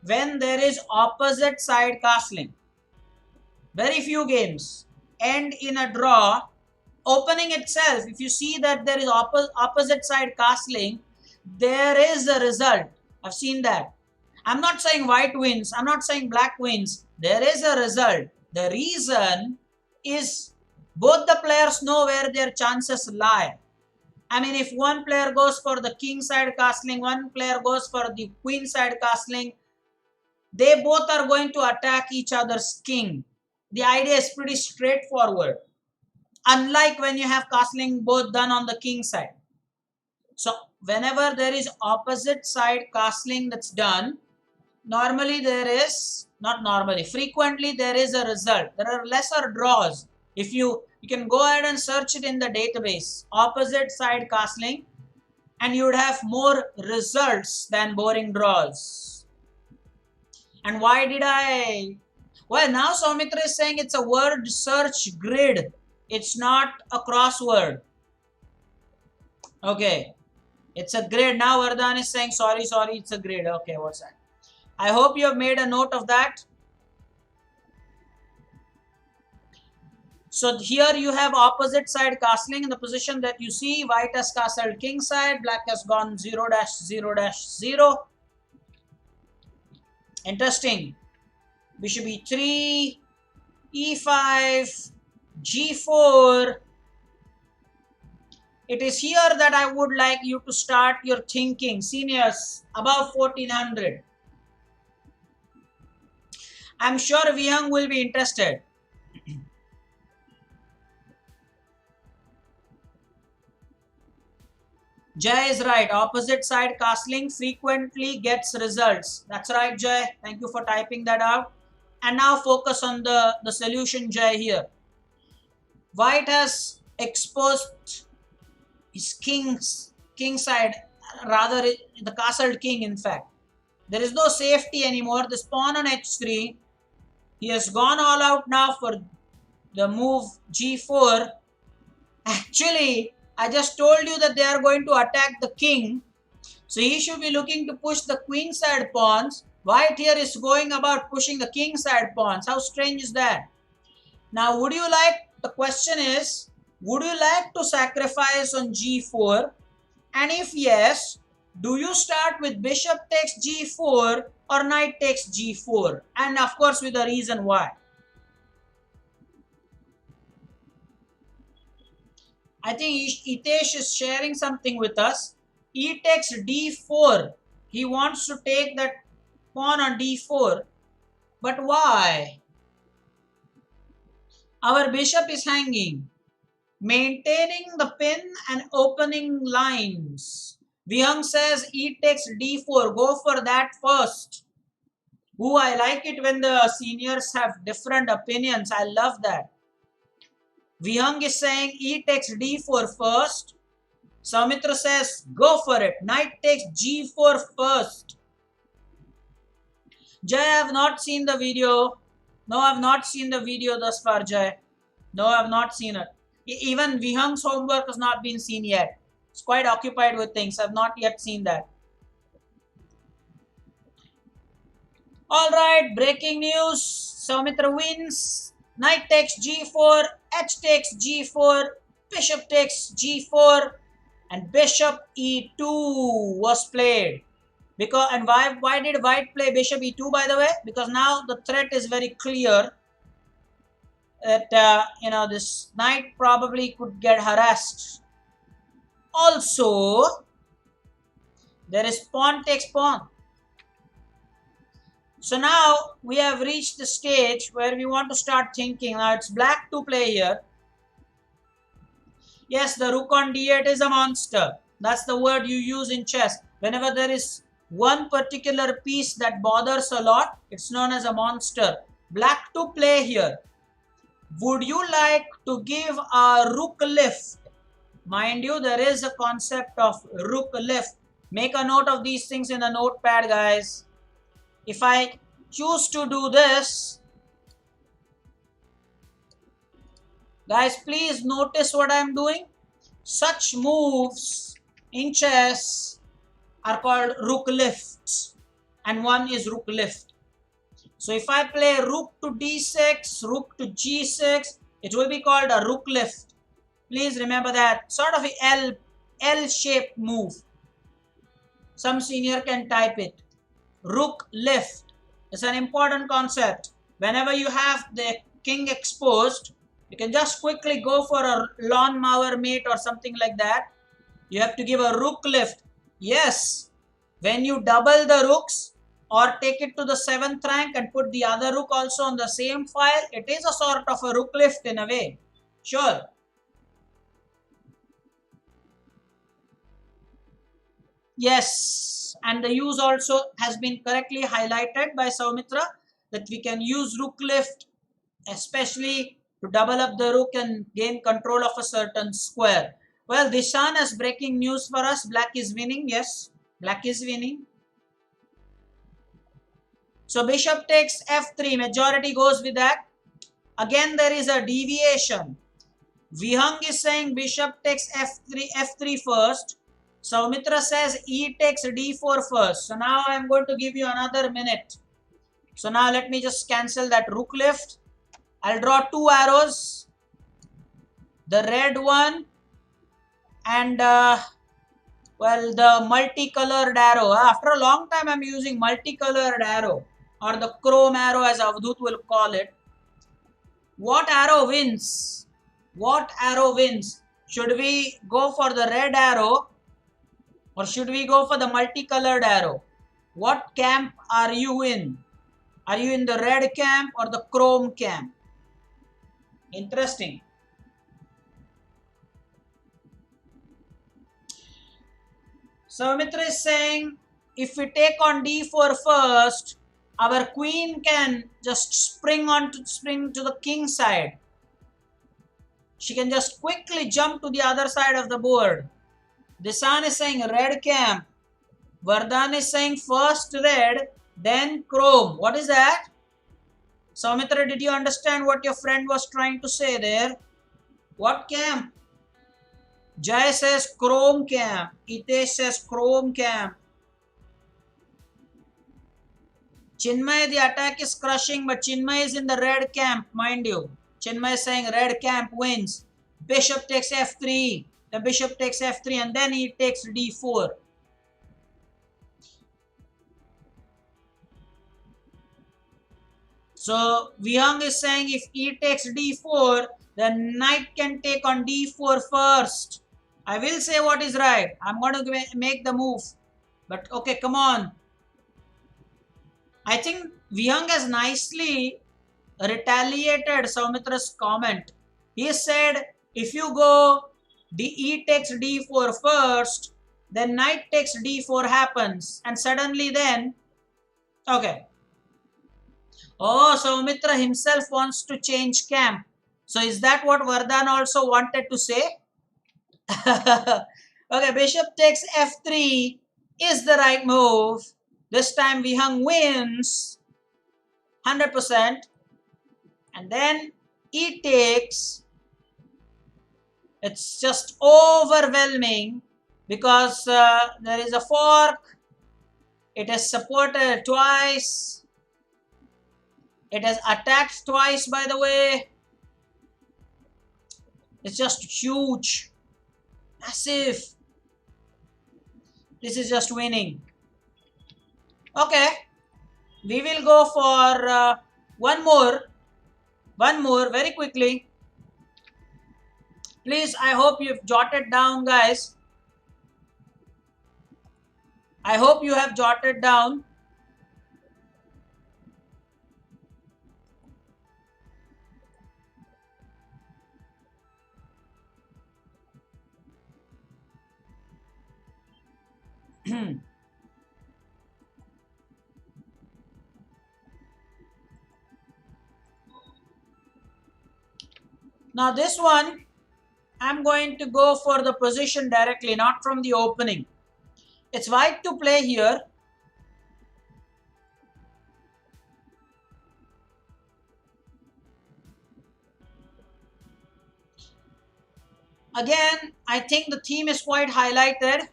when there is opposite side castling. Very few games end in a draw. Opening itself, if you see that there is opposite side castling, there is a result. I've seen that. I'm not saying white wins. I'm not saying black wins. There is a result. The reason is both the players know where their chances lie. I mean, if one player goes for the king side castling, one player goes for the queen side castling, they both are going to attack each other's king. The idea is pretty straightforward. Unlike when you have castling both done on the king side. So whenever there is opposite side castling that's done, frequently there is a result. There are lesser draws. If you can go ahead and search it in the database, opposite side castling, and you would have more results than boring draws. And why did I? Well, now Soumitra is saying it's a word search grid. It's not a crossword. Okay. It's a grid. Now Vardhan is saying, sorry, it's a grid. Okay, what's that? I hope you have made a note of that. So here you have opposite side castling in the position that you see. White has castled king side. Black has gone 0-0-0. Interesting. Bishop e3, e5, g4. It is here that I would like you to start your thinking, seniors, above 1400. I'm sure Vihang will be interested. Jay is right. Opposite side castling frequently gets results. That's right, Jay. Thank you for typing that out. And now focus on the solution, Jay, here. White has exposed his king side, rather the castled king, in fact. There is no safety anymore. This pawn on h3. He has gone all out now for the move g4. Actually, I just told you that they are going to attack the king. So he should be looking to push the queen side pawns. White here is going about pushing the king side pawns. How strange is that? Now, the question is, would you like to sacrifice on g4? And if yes, do you start with bishop takes g4 or knight takes g4? And of course with a reason why. I think Itesh is sharing something with us. E takes d4. He wants to take that pawn on d4. But why? Our bishop is hanging. Maintaining the pin and opening lines. Vihang says E takes d4. Go for that first. Ooh, I like it when the seniors have different opinions. I love that. Vihang is saying E takes d4 first. Soumitra says go for it. Knight takes g4 first. Jay, I have not seen the video. No, I have not seen the video thus far, Jay. No, I have not seen it. Even Vihang's homework has not been seen yet. It's quite occupied with things. I have not yet seen that. Alright, breaking news. Soumitra wins. Knight takes g4, h takes g4, bishop takes g4, and bishop e2 was played. Because, and why did white play bishop e2, by the way? Because now the threat is very clear that this knight probably could get harassed. Also, there is pawn takes pawn. So now we have reached the stage where we want to start thinking. Now it's black to play here. Yes, the rook on d8 is a monster. That's the word you use in chess. Whenever there is one particular piece that bothers a lot, it's known as a monster. Black to play here. Would you like to give a rook lift? Mind you, there is a concept of rook lift. Make a note of these things in a notepad, guys. If I choose to do this, guys, please notice what I am doing. Such moves in chess are called rook lifts, and one is rook lift. So if I play rook to d6, rook to g6, it will be called a rook lift. Please remember that. Sort of a L-shaped move. Some senior can type it. Rook lift. It's an important concept. Whenever you have the king exposed, you can just quickly go for a lawnmower mate or something like that. You have to give a rook lift. Yes, when you double the rooks or take it to the 7th rank and put the other rook also on the same file, it is a sort of a rook lift in a way. Sure. Yes, and the use also has been correctly highlighted by Soumitra that we can use rook lift especially to double up the rook and gain control of a certain square. Well, Dishan has breaking news for us. Black is winning. Yes, black is winning. So bishop takes f3. Majority goes with that. Again, there is a deviation. Vihang is saying bishop takes f3 first. Soumitra says e takes d4 first. So now I am going to give you another minute. So now let me just cancel that rook lift. I'll draw two arrows. The red one and well, the multicolored arrow. After a long time I'm using multicolored arrow, or the chrome arrow as Avdut will call it. What arrow wins? What arrow wins? Should we go for the red arrow or should we go for the multicolored arrow? What camp are you in? Are you in the red camp or the chrome camp? Interesting. So Mitra is saying if we take on d4 first, our queen can just spring to the king side. She can just quickly jump to the other side of the board. Disan is saying red camp. Vardhan is saying first red, then chrome. What is that? Soumitra, did you understand what your friend was trying to say there? What camp? Jai says chrome camp. Itesh says chrome camp. Chinmay, the attack is crushing, but Chinmay is in the red camp, mind you. Chinmay is saying red camp wins. Bishop takes f3. The bishop takes f3 and then he takes d4. So Vihang is saying if e takes d4, then knight can take on d4 first. I will say what is right. I'm going to make the move. But okay, come on. I think Vihang has nicely retaliated Saumitra's comment. He said if you go e takes d4 first, then knight takes d4 happens. And suddenly then, okay. Oh, Soumitra himself wants to change camp. So is that what Vardhan also wanted to say? Okay, bishop takes f3 is the right move. This time Vihang wins 100%. And then e takes. It's just overwhelming because there is a fork. It is supported twice. It has attacked twice, by the way. It's just huge. Massive. This is just winning. Okay. We will go for one more. One more very quickly. Please, I hope you've jotted down, guys. I hope you have jotted down. Now this one, I'm going to go for the position directly, not from the opening. It's white to play here. Again, I think the theme is quite highlighted.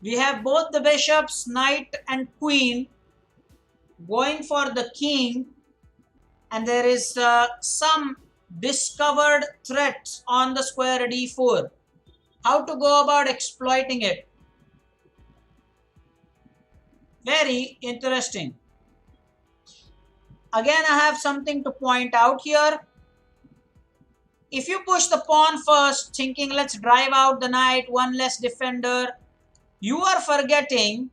We have both the bishops, knight and queen going for the king, and there is some discovered threats on the square d4. How to go about exploiting it? Very interesting. Again, I have something to point out here. If you push the pawn first, thinking let's drive out the knight, one less defender, you are forgetting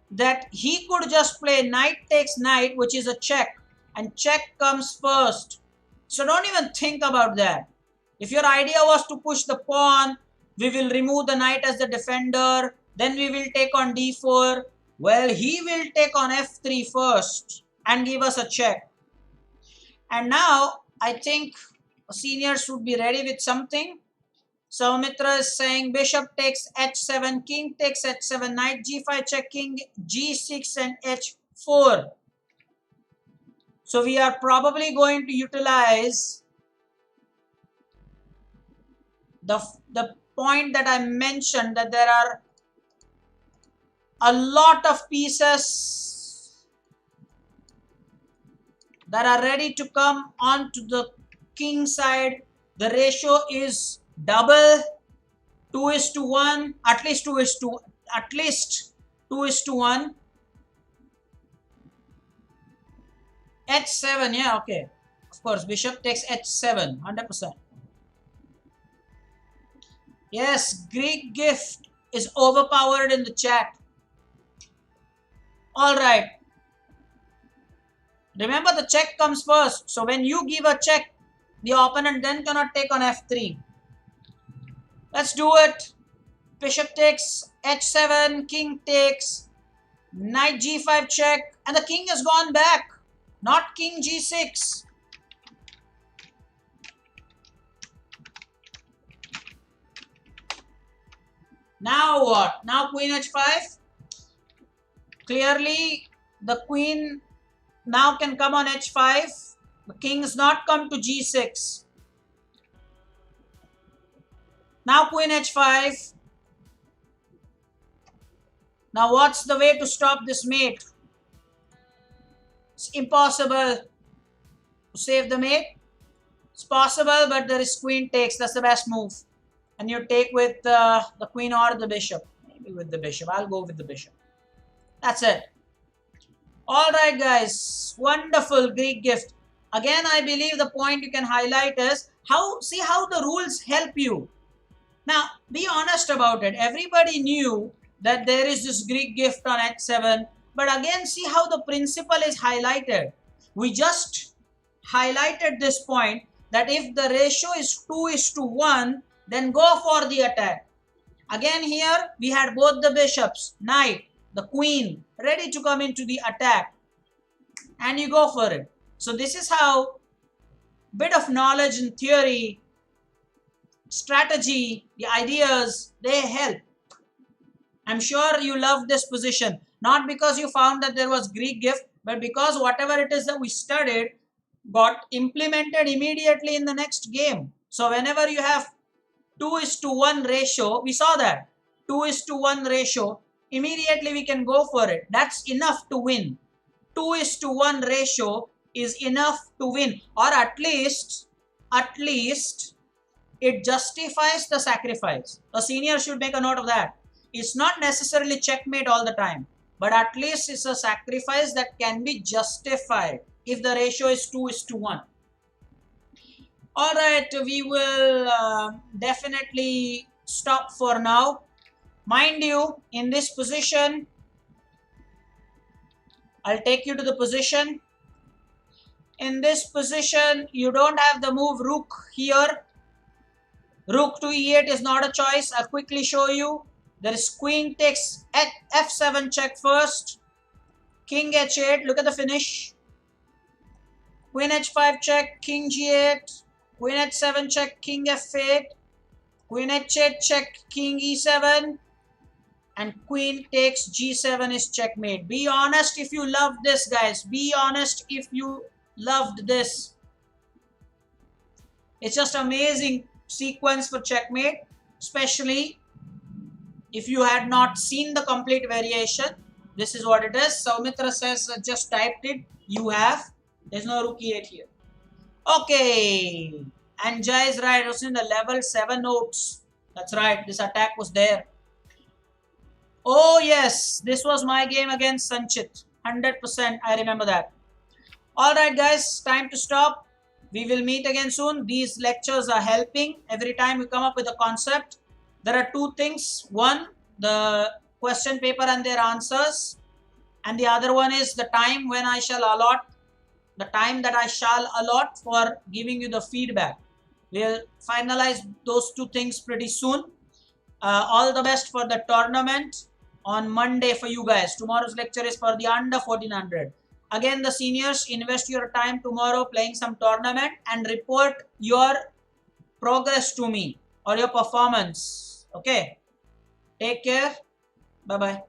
that he could just play knight takes knight, which is a check, and check comes first. So don't even think about that. If your idea was to push the pawn, we will remove the knight as the defender, then we will take on d4. Well, he will take on f3 first and give us a check. And now I think seniors would be ready with something. So Mitra is saying bishop takes h7, king takes h7, knight g5 check, king g6 and h4. So we are probably going to utilize the point that I mentioned, that there are a lot of pieces that are ready to come onto the king side. The ratio is double, 2:1, at least 2:1. h7, yeah, okay, of course, bishop takes h7, 100%. Yes, Greek gift is overpowered in the chat. All right, remember the check comes first, so when you give a check, the opponent then cannot take on f3. Let's do it. Bishop takes h7, king takes, knight g5 check, and the king has gone back, not king g6. Now what? Now queen h5. Clearly, the queen now can come on h5. The king has not come to g6. Now queen h5. Now what's the way to stop this mate? It's impossible to save the mate. It's possible, but there is queen takes. That's the best move. And you take with the queen or the bishop. Maybe with the bishop. I'll go with the bishop. That's it. All right, guys. Wonderful Greek gift. Again, I believe the point you can highlight is see how the rules help you. Now, be honest about it. Everybody knew that there is this Greek gift on h7. But again, see how the principle is highlighted. We just highlighted this point that if the ratio is 2:1, then go for the attack. Again, here we had both the bishops, knight, the queen, ready to come into the attack. And you go for it. So this is how bit of knowledge and theory, strategy, the ideas, they help. I'm sure you love this position. Not because you found that there was Greek gift, but because whatever it is that we studied got implemented immediately in the next game. So whenever you have 2:1 ratio, we saw that 2:1 ratio, immediately we can go for it. That's enough to win. 2:1 ratio is enough to win, or at least it justifies the sacrifice. A senior should make a note of that. It's not necessarily checkmate all the time, but at least it's a sacrifice that can be justified if the ratio is 2:1. All right, we will definitely stop for now. Mind you, in this position, I'll take you to the position. In this position, you don't have the move rook here. Rook to e8 is not a choice. I'll quickly show you. There is queen takes f7 check first. King h8. Look at the finish. Queen h5 check. King g8. Queen h7 check. King f8. Queen h8 check. King e7. And queen takes g7 is checkmate. Be honest if you loved this, guys. Be honest if you loved this. It's just amazing sequence for checkmate, especially if you had not seen the complete variation. This is what it is. Saumitra says, just typed it. You have. There's no rook e8 here. Okay. And Jai is right. It was in the level 7 notes. That's right. This attack was there. Oh yes. This was my game against Sanchit. 100%. I remember that. Alright guys. Time to stop. We will meet again soon. These lectures are helping. Every time we come up with a concept, there are two things. One, the question paper and their answers. And the other one is the time when I shall allot, the time that I shall allot for giving you the feedback. We'll finalize those two things pretty soon. All the best for the tournament on Monday for you guys. Tomorrow's lecture is for the under 1400. Again, the seniors, invest your time tomorrow playing some tournament and report your progress to me or your performance. Okay. Take care. Bye-bye.